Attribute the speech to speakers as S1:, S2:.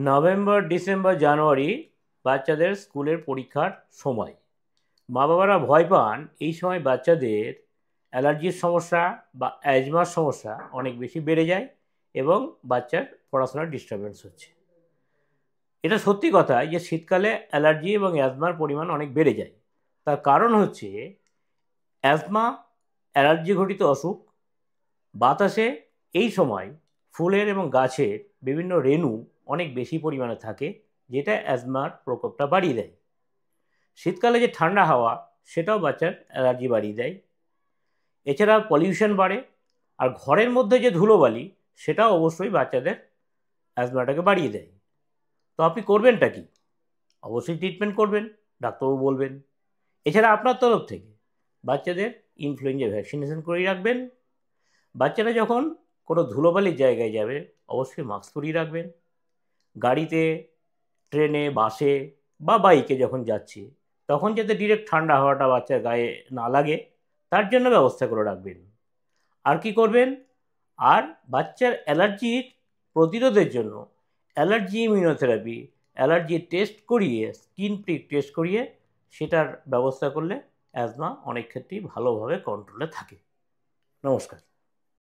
S1: November, December, জানুয়ারি বাচ্চাদের স্কুলের পরীক্ষার সময়। মা বাবারা ভয় পান এই সময় বাচ্চাদের অ্যালার্জির সমস্যা বা অ্যাজমার সমস্যা অনেক বেশি বেড়ে যায় এবং বাচ্চার পড়াশোনার ডিস্টারবেন্স হচ্ছে। এটা সত্যি কথা যে শীতকালে অ্যালার্জি এবং অ্যাজমার পরিমাণ অনেক বেড়ে যায়। তার কারণ হচ্ছে অ্যাজমা অ্যালার্জি ঘটিত অসুখ। বাতাসে এই সময় ফুলের এবং গাছের বিভিন্ন রেণু অনেক বেশি পরিমাণে থাকে, যেটা অ্যাজমার প্রকোপটা বাড়িয়ে দেয়। শীতকালে যে ঠান্ডা হাওয়া সেটাও বাচ্চার অ্যালার্জি বাড়িয়ে দেয়। এছাড়া পলিউশন বাড়ে, আর ঘরের মধ্যে যে ধুলোবালি সেটাও অবশ্যই বাচ্চাদের অ্যাজমাটাকে বাড়িয়ে দেয়। তো আপনি করবেনটা কি? অবশ্যই ট্রিটমেন্ট করবেন, ডাক্তারবাবু বলবেন। এছাড়া আপনার তরফ থেকে বাচ্চাদের ইনফ্লুয়েঞ্জা ভ্যাকসিনেশন করিয়ে রাখবেন। বাচ্চারা যখন কোনো ধুলোবালির জায়গায় যাবে অবশ্যই মাস্ক পরিয়ে রাখবেন। গাড়িতে, ট্রেনে, বাসে বা বাইকে যখন যাচ্ছি তখন যাতে ডিরেক্ট ঠান্ডা হাওয়াটা বাচ্চার গায়ে না লাগে তার জন্য ব্যবস্থা করে রাখবেন। আর কি করবেন? আর বাচ্চার অ্যালার্জির প্রতিরোধের জন্য অ্যালার্জি ইমিউনোথেরাপি, অ্যালার্জি টেস্ট করিয়ে, স্কিন প্রিক টেস্ট করিয়ে সেটার ব্যবস্থা করলে অ্যাজমা অনেক ক্ষেত্রেই ভালোভাবে কন্ট্রোলে থাকে। নমস্কার।